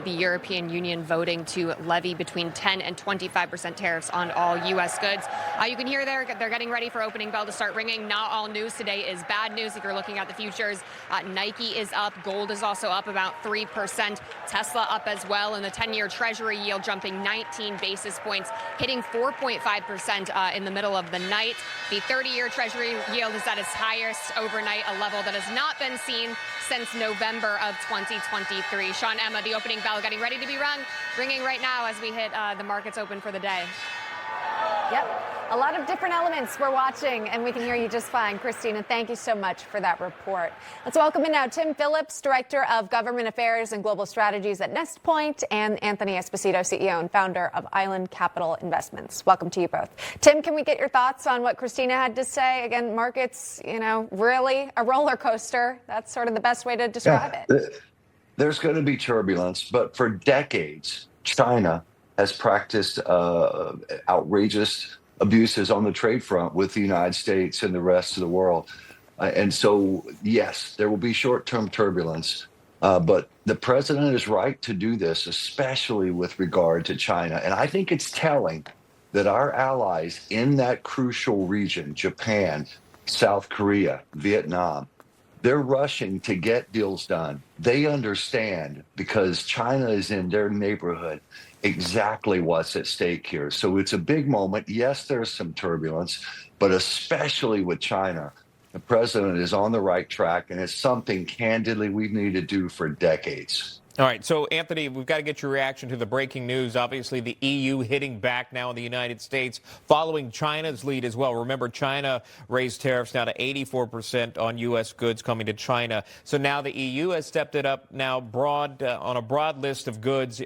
The European Union voting to levy between 10 and 25% tariffs on all U.S. goods. You can hear they're getting ready for opening bell to start ringing. Not all news today is bad news if you're looking at the futures. Nike is up. Gold is also up about 3%. Tesla up as well. And the 10-year Treasury yield jumping 19 basis points, hitting 4.5% in the middle of the night. The 30-year Treasury yield is at its highest overnight, a level that has not been seen since November of 2023. Sean, Emma, the opening bell getting ready to be ringing right now as we hit the markets open for the day. Yep. A lot of different elements we're watching, and we can hear you just fine. Christina, thank you so much for that report. Let's welcome in now Tim Phillips, Director of Government Affairs and Global Strategies at Nestpoint, and Anthony Espacito, CEO and founder of Island Capital Investments. Welcome to you both. Tim, can we get your thoughts on what Christina had to say? Again, markets, really a roller coaster. That's sort of the best way to describe it. There's going to be turbulence, but for decades, China has practiced outrageous abuses on the trade front with the United States and the rest of the world. And so, yes, there will be short-term turbulence, but the president is right to do this, especially with regard to China. And I think it's telling that our allies in that crucial region, Japan, South Korea, Vietnam, they're rushing to get deals done. They understand, because China is in their neighborhood, exactly what's at stake here. So it's a big moment. Yes, there's some turbulence, but especially with China, the president is on the right track, and it's something, candidly, we've needed to do for decades. All right, so Anthony, we've got to get your reaction to the breaking news. Obviously, the EU hitting back now in the United States, following China's lead as well. Remember, China raised tariffs now to 84% on U.S. goods coming to China. So now the EU has stepped it up now on a broad list of goods,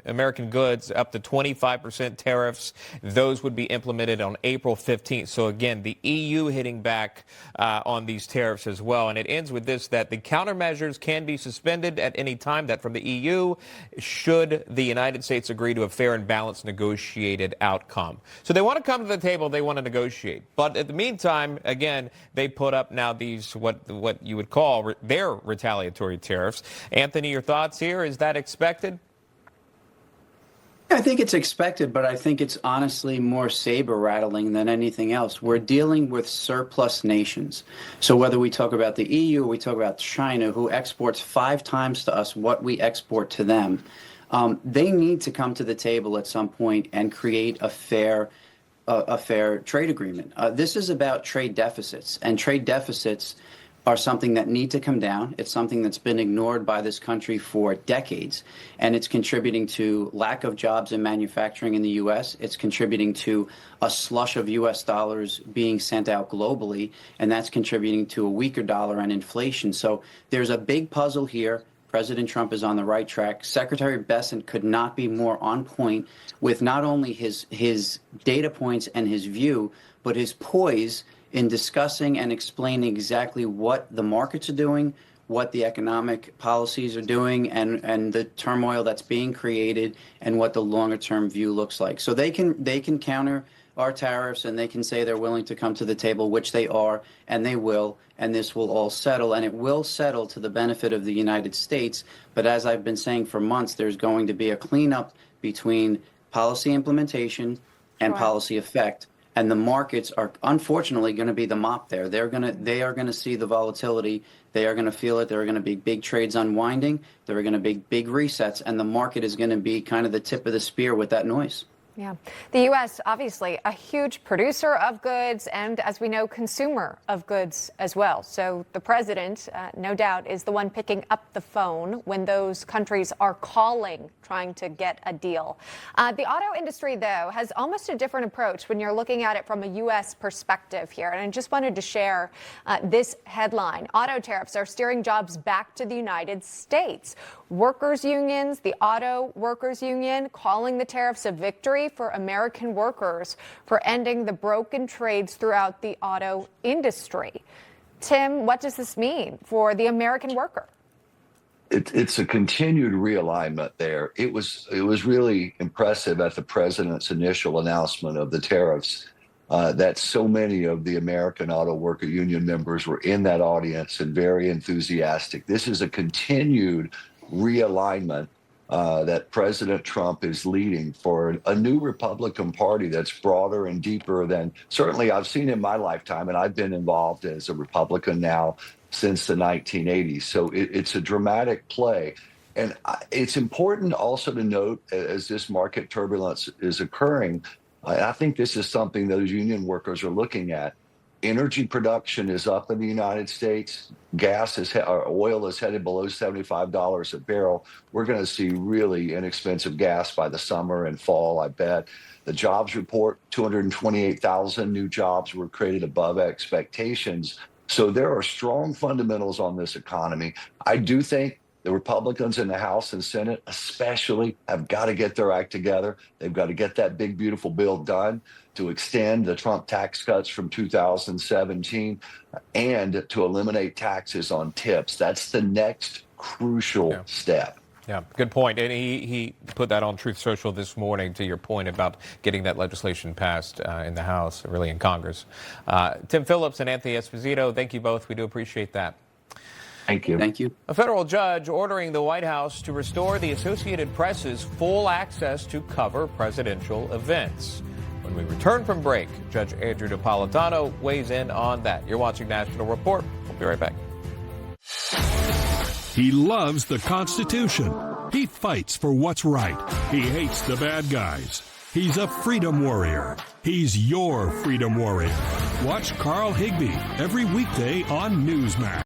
American goods, up to 25% tariffs. Those would be implemented on April 15th. So again, the EU hitting back on these tariffs as well. And it ends with this, that the countermeasures can be suspended at any time, that from the EU, should the United States agree to a fair and balanced negotiated outcome. So they want to come to the table, they want to negotiate. But in the meantime, again, they put up now these, what you would call their retaliatory tariffs. Anthony, your thoughts here? Is that expected? I think it's expected, but I think it's honestly more saber-rattling than anything else. We're dealing with surplus nations. So whether we talk about the EU or we talk about China, who exports 5 times to us what we export to them, they need to come to the table at some point and create a fair trade agreement. This is about trade deficits, and trade deficits are something that need to come down. It's something that's been ignored by this country for decades, and it's contributing to lack of jobs in manufacturing in the U.S. It's contributing to a slush of U.S. dollars being sent out globally, and that's contributing to a weaker dollar and inflation. So there's a big puzzle here. President Trump is on the right track. Secretary Bessent could not be more on point with not only his data points and his view, but his poise in discussing and explaining exactly what the markets are doing, what the economic policies are doing, and the turmoil that's being created, and what the longer-term view looks like. So they can counter our tariffs, and they can say they're willing to come to the table, which they are, and they will, and this will all settle, and it will settle to the benefit of the United States. But as I've been saying for months, there's going to be a cleanup between policy implementation and policy effect. And the markets are unfortunately going to be the mop there. They are going to see the volatility. They are going to feel it. There are going to be big trades unwinding. There are going to be big resets, and the market is going to be kind of the tip of the spear with that noise. Yeah. The U.S., obviously, a huge producer of goods and, as we know, consumer of goods as well. So the president, no doubt, is the one picking up the phone when those countries are calling, trying to get a deal. The auto industry, though, has almost a different approach when you're looking at it from a U.S. perspective here. And I just wanted to share this headline. Auto tariffs are steering jobs back to the United States. Workers' unions, the Auto Workers Union, calling the tariffs a victory for American workers for ending the broken trades throughout the auto industry. Tim, what does this mean for the American worker? It's a continued realignment there. It was really impressive at the president's initial announcement of the tariffs that so many of the American Auto Worker Union members were in that audience and very enthusiastic. This is a continued realignment that President Trump is leading for a new Republican Party that's broader and deeper than certainly I've seen in my lifetime, and I've been involved as a Republican now since the 1980s. So it's a dramatic play. And it's important also to note, as this market turbulence is occurring, I think this is something those union workers are looking at. Energy production is up in the United States. Oil is headed below $75 a barrel. We're going to see really inexpensive gas by the summer and fall, I bet. The jobs report, 228,000 new jobs were created above expectations. So there are strong fundamentals on this economy. I do think the Republicans in the House and Senate especially have got to get their act together. They've got to get that big, beautiful bill done to extend the Trump tax cuts from 2017 and to eliminate taxes on tips. That's the next crucial step. Yeah, good point. And he put that on Truth Social this morning, to your point about getting that legislation passed in the House, really in Congress. Tim Phillips and Anthony Espacito, thank you both. We do appreciate that. Thank you. Thank you. A federal judge ordering the White House to restore the Associated Press's full access to cover presidential events. When we return from break, Judge Andrew Napolitano weighs in on that. You're watching National Report. We'll be right back. He loves the Constitution. He fights for what's right. He hates the bad guys. He's a freedom warrior. He's your freedom warrior. Watch Carl Higbie every weekday on Newsmax.